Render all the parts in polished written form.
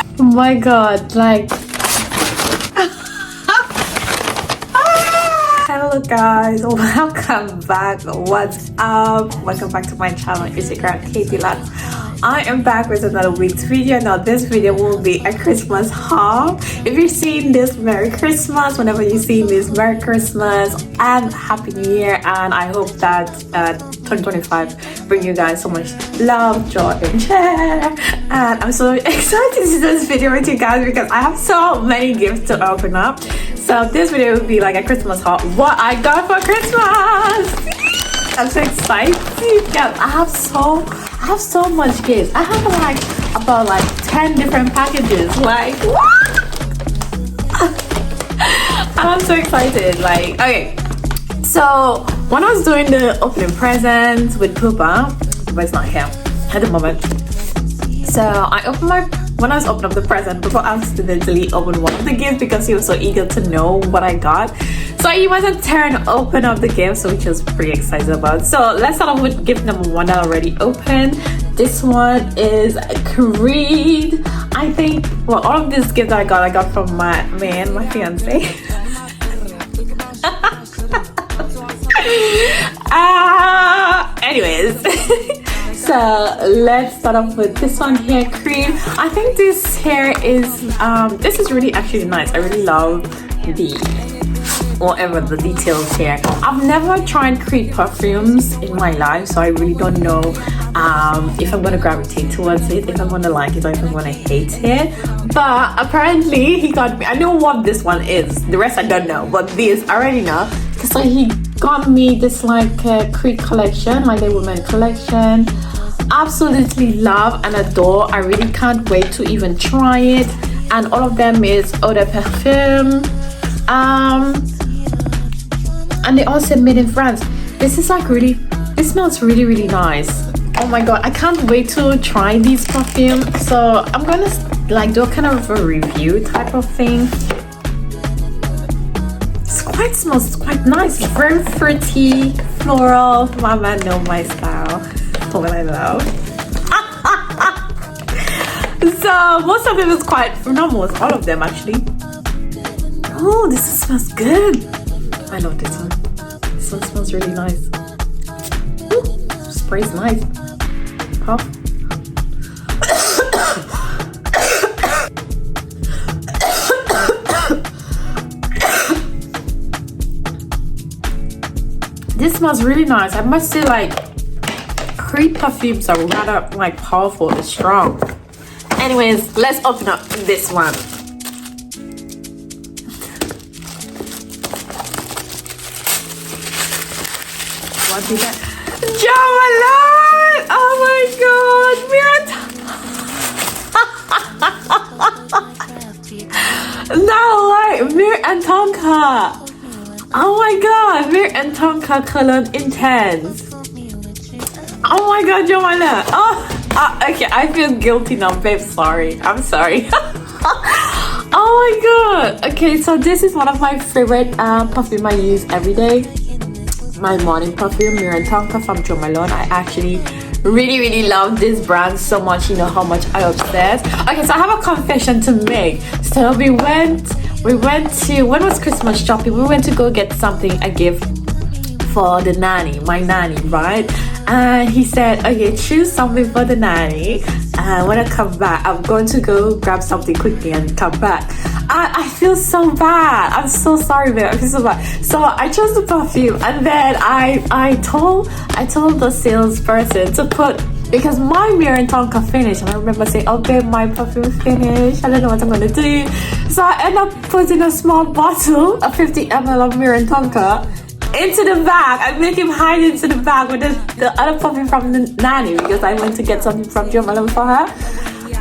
Oh my god, like hello guys, welcome back. What's up? Welcome back to my channel. It's your girl Katie Lux. I am back with another week's video. Now this video will be a Christmas haul. If you're seeing this, Merry Christmas. Whenever you're seeing this, Merry Christmas and Happy New Year, and I hope that 2025 bring you guys so much love, joy and cheer. And I'm so excited to do this video with you guys because I have so many gifts to open up. So this video will be like a Christmas haul, what I got for Christmas. I'm so excited because I have so much gifts. I have like about 10 different packages. Like what? I'm so excited. Like, okay, so when I was doing the opening presents with Pupa, but it's not here at the moment. So I opened when I was opening up the present, Pupa accidentally opened one of the gifts because he was so eager to know what I got. So he was in turn open up the gift, so which I was pretty excited about. So let's start off with gift number one that I already opened. This one is Creed. I think, well, all of these gifts I got from my fiance. Anyways. So let's start off with this one here, Creed. I think this here is this is really actually nice. I really love the details here. I've never tried Creed perfumes in my life, so I really don't know if I'm gonna gravitate towards it, if I'm gonna like it, or if I'm gonna hate it. But apparently he got me. I know what this one is. The rest I don't know, but this I already know. So he got me this like Creed collection, like the women collection. Absolutely love and adore. I really can't wait to even try it. And all of them is eau de parfum. And they all said made in France. This is like this smells really nice. Oh my god, I can't wait to try these perfumes. So I'm gonna like do a kind of a review type of thing. It smells quite nice, very fruity, floral. Mama know my style, what I love. So most of them is quite, not most, all of them actually. Oh, this smells good. I love this one. This one smells really nice. Ooh, spray's nice. Puff. This smells really nice. I must say, like, Creed perfumes are rather like powerful and strong. Anyways, let's open up this one. What is that? Jamalan! Oh my god! No way! Mir and Tonka! Oh my god, Mir and Tonka Cologne Intense. Oh my god, Joanna. Okay, I feel guilty now, babe. Sorry. I'm sorry. Oh my god. Okay, so this is one of my favorite perfume I use every day. My morning perfume, Mir and Tonka from Jo Malone. I actually really love this brand so much. You know how much I obsess. Okay, so I have a confession to make. So we went to, when was Christmas shopping? We went to go get something, a gift for the nanny, my nanny, right? And he said, okay, choose something for the nanny. And when I come back, I'm going to go grab something quickly and come back. I feel so bad. I'm so sorry, babe. I feel so bad. So I chose the perfume, and then I told the salesperson to put, because my Mir and Tonka finished, and I remember saying, oh babe, my perfume finished, I don't know what I'm gonna do. So I end up putting a small bottle of 50 ml of Mir and Tonka into the bag. I make him hide into the bag with the other perfume from the nanny, because I went to get something from Jo Malone for her.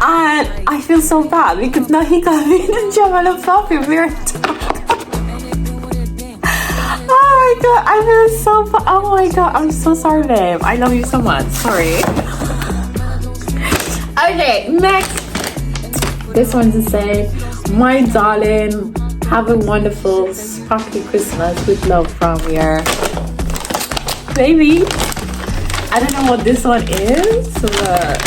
And I feel so bad because now he got me the Jo Malone perfume, Mir and Tonka. Oh my god, I feel so bad. Oh my god, I'm so sorry, babe. I love you so much. Sorry. Okay, next. This one to say, my darling, have a wonderful sparkly Christmas with love from your baby. I don't know what this one is, but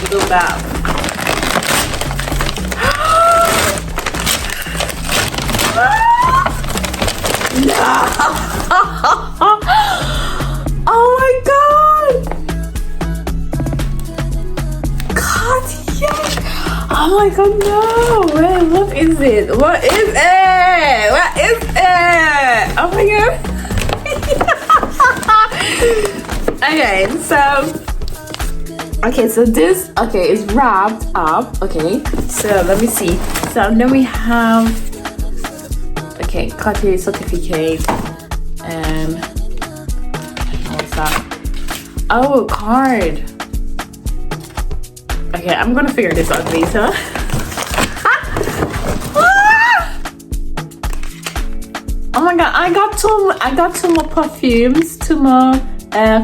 do that. Oh my god! Cartier! Oh my god, no! Wait, what is it? What is it? What is it? Oh my god! Okay, so this is wrapped up. Okay, so let me see. So then we have Cartier certificate and what's that? Oh, card. Okay, I'm gonna figure this out later. Oh my god, I got two more perfumes, two more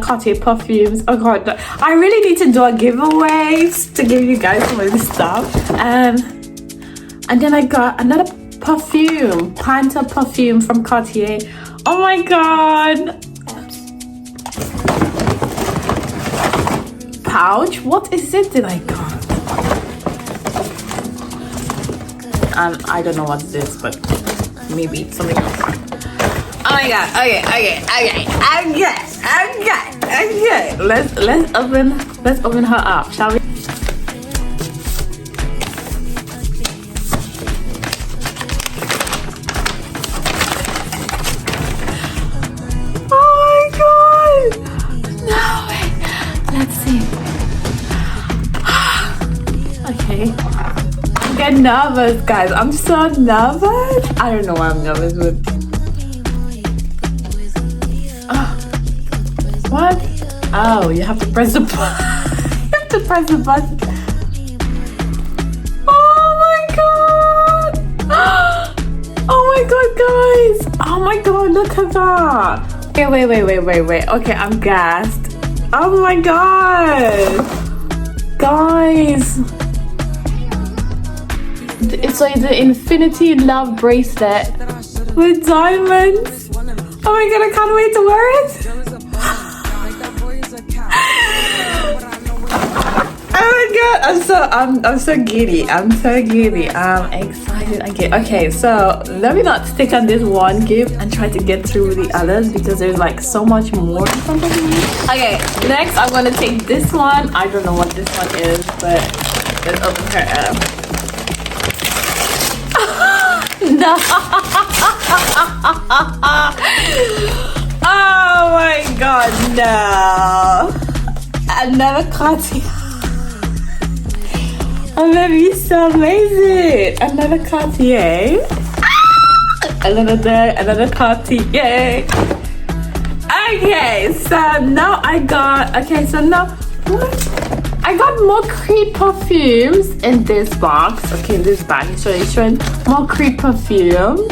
Cartier perfumes. Oh god, I really need to do a giveaway to give you guys some of this stuff. And then I got another perfume, Panta perfume from Cartier. Oh my god. Pouch? What is it that I got? I don't know what's this, but maybe it's something else. Oh my god. Okay. Let's open her up, shall we? I'm getting nervous, guys. I'm so nervous. I don't know why I'm nervous with. What? Oh, you have to press the button. You have to press the button. Oh my god! Oh my god, guys! Oh my god, look at that! Okay, wait. Okay, I'm gassed. Oh my god! Guys! It's like the Infinity Love bracelet with diamonds. Oh my god, I can't wait to wear it. Oh my god, I'm so giddy. I'm excited. Okay, so let me not stick on this one gift and try to get through the others because there's like so much more in front of me. Okay, next I'm gonna take this one. I don't know what this one is, but let's open her up. No. Oh my god, no. Another Cartier. Oh, baby, so amazing. Another Cartier. Another Cartier. Okay, so now I got more Creed perfumes in this box. Okay, in this bag, it's showing more Creed perfumes.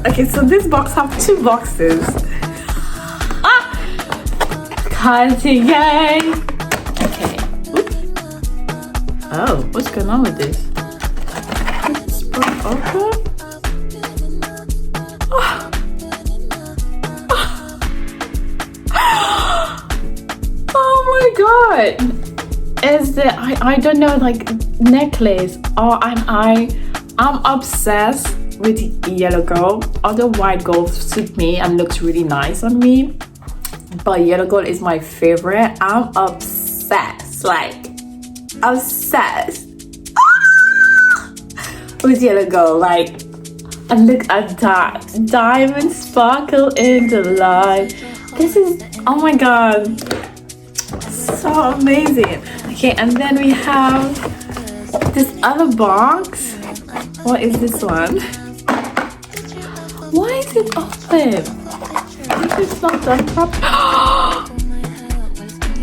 Okay, so this box have two boxes. Cartier. Okay. Oops. Oh, what's going on with this? It's broke open. God, is the I don't know, like necklace. I'm obsessed with yellow gold. Other white gold suit me and looks really nice on me, but yellow gold is my favorite. I'm obsessed, with yellow gold. Like, and look at that diamond sparkle in the light. This is, oh my god, so amazing. Okay, and then we have this other box. What is this one? Why is it open? It's not done properly.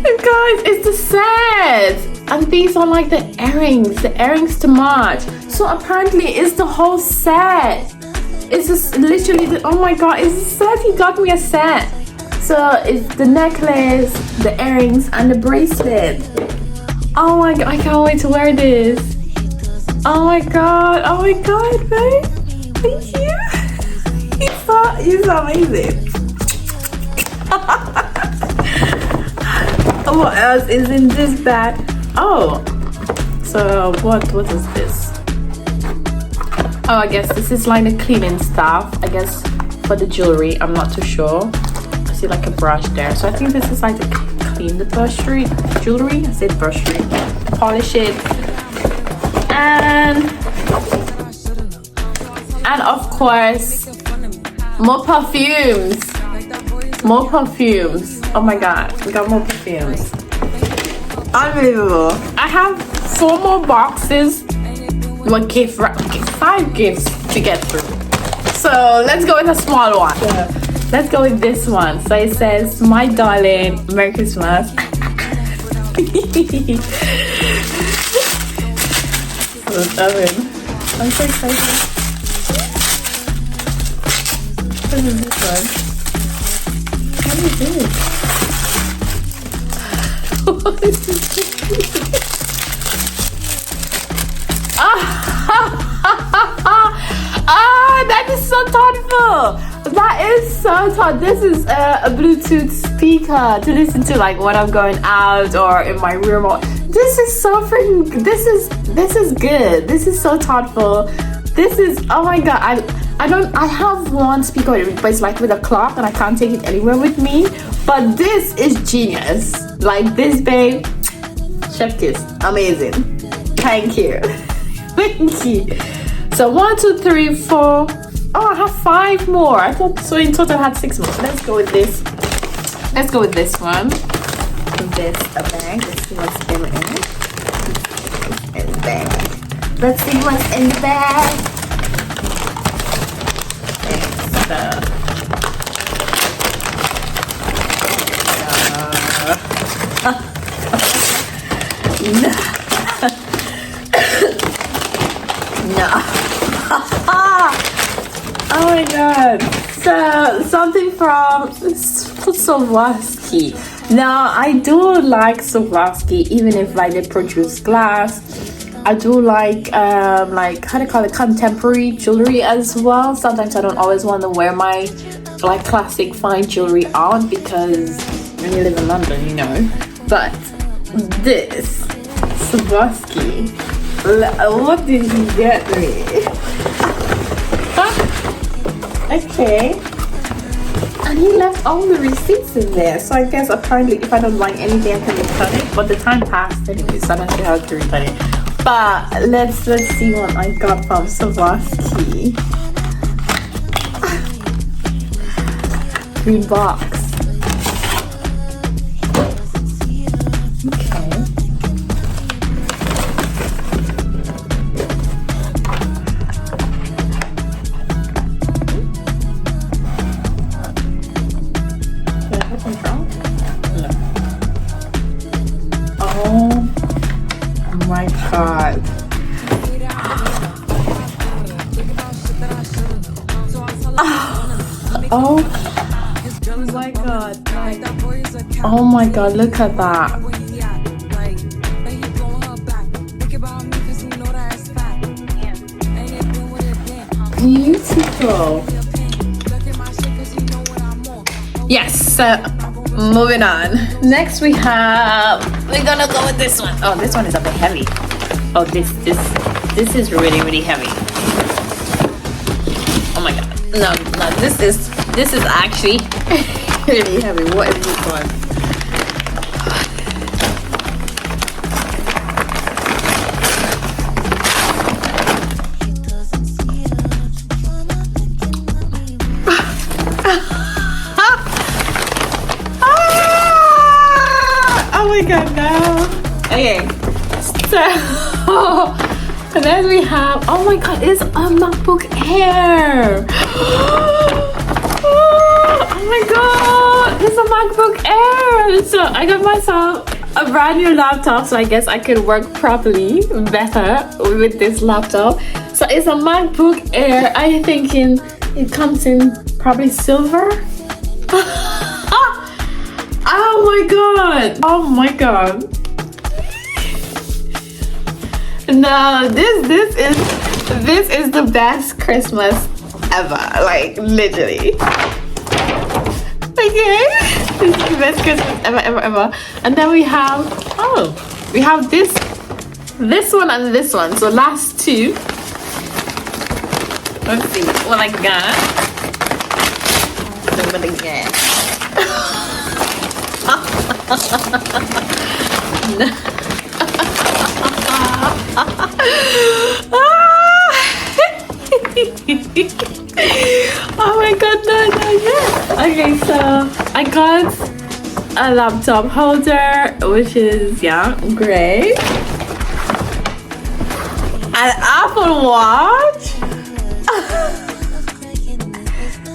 Guys, it's the set, and these are like the earrings to match. So apparently it's the whole set. It's just literally oh my god, it's a set. He got me a set. So it's the necklace, the earrings, and the bracelet. Oh my god, I can't wait to wear this. Oh my god, babe. Thank you. You're so amazing. what else is in this bag? Oh, so what is this? Oh, I guess this is like the cleaning stuff, I guess, for the jewelry. I'm not too sure. I see like a brush there, so I think this is like to clean the jewelry. I said brushery, polish it, and of course more perfumes. Oh my god, we got more perfumes. Unbelievable. I have 4 more boxes. What gift? 5 gifts to get through. So let's go with a small one. So let's go with this one. So it says, "My darling, Merry Christmas." I'm so excited. What is this one? What is this? What is this? That is so thoughtful. That is so thoughtful. This is a Bluetooth speaker to listen to, like when I'm going out or in my room. This is so freaking. This is good. This is so thoughtful. This is, oh my god. I have one speaker, but it's like with a clock and I can't take it anywhere with me. But this is genius. Like this, babe. Chef kiss. Amazing. Thank you. Thank you. So 1, 2, 3, 4. Oh, I have 5 more. I thought so. In total, I had 6 more. Let's go with this. Let's go with this one. This a bag. Let's see what's in the bag. Let's see what's in the bag. No. Oh my god. So something from Swarovski. Now I do like Swarovski, even if like they produce glass. I do like how do you call it, contemporary jewelry as well. Sometimes I don't always want to wear my like classic fine jewelry out because when you live in London, you know. But this Swarovski, what did he get me? Okay, and he left all the receipts in there, so I guess apparently if I don't like anything I can return it, but the time passed anyway, so I don't see how to return it. But let's see what I got from Swarovski. Green box. Oh my god. Oh my god. Oh my god, look at that. Beautiful. Yes, moving on. Next we're gonna go with this one. Oh, this one is a bit heavy. Oh, this is really heavy. Oh my god. No, this is actually really heavy. What is this one? Oh my god, no. Okay, so and then we have, oh my god, it's a MacBook Air. Oh my god, it's a MacBook Air. So I got myself a brand new laptop, so I guess I could work properly better with this laptop. So it's a MacBook Air. I'm thinking it comes in probably silver. Oh my god! Oh my god! No, this is the best Christmas ever. Like literally. Okay. This is the best Christmas ever. And then we have this one and this one. So last two. Let's see what I got. What I get. Oh my god, no, yes. Okay, so I got a laptop holder, which is great. An Apple Watch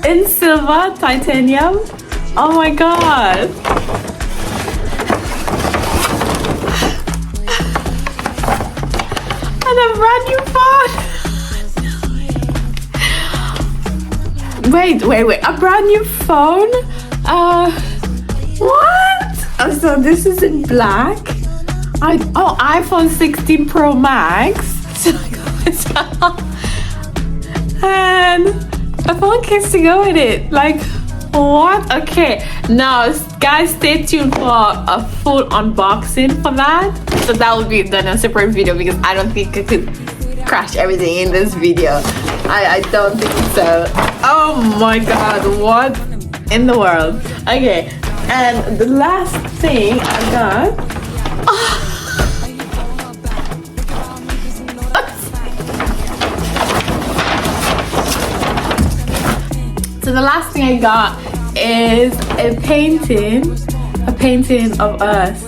in silver titanium. Oh my god. And a brand new phone. Wait, a brand new phone? What? Oh, so this is in black? iPhone 16 Pro Max. And a phone case to go with it. Like, what? Okay, now guys, stay tuned for a full unboxing for that. So that will be done in a separate video because I don't think I could crash everything in this video. I don't think so. Oh my god, what in the world? Okay, and the last thing I got. So the last thing I got is a painting of us.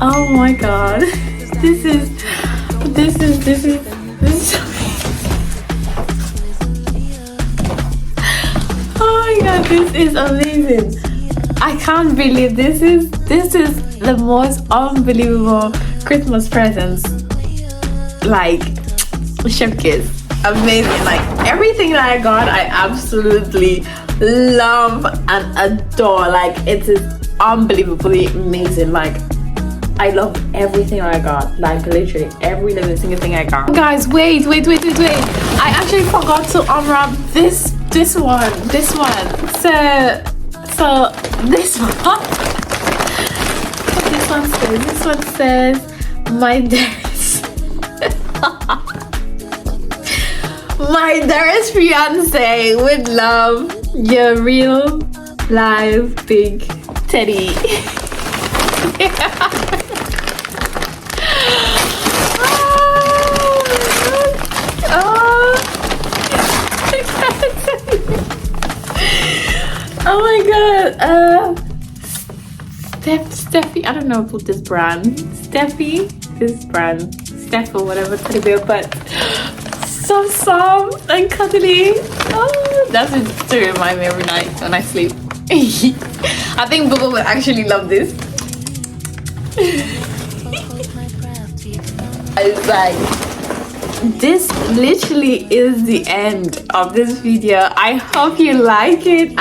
Oh my god, this is oh my god, this is amazing. I can't believe this is the most unbelievable Christmas presents. Like, chef kiss. Amazing. Like, everything that I got, I absolutely love and adore. Like, it is unbelievably amazing. Like, I love everything I got. Like, literally every little single thing I got. Guys, wait. I actually forgot to unwrap this one. So this one. This one says, my dearest fiance, with love, your real live big teddy. Oh my god. Steffi, I don't know about this brand. This brand, Steph or whatever teddy bear, but so soft and cuddly. Oh, that's it to remind me every night when I sleep. I think Bubba would actually love this. It's like, this literally is the end of this video. I hope you like it.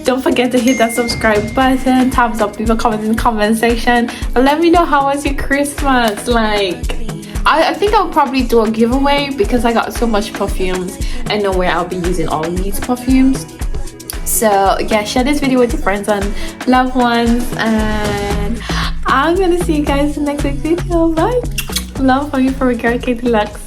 Don't forget to hit that subscribe button, thumbs up, leave a comment in the comment section, but let me know how was your Christmas. Like, I think I'll probably do a giveaway because I got so much perfumes and know where I'll be using all these perfumes. So yeah, share this video with your friends and loved ones, and I'm gonna see you guys in the next week's video. Bye. Love from you for Girl K Deluxe.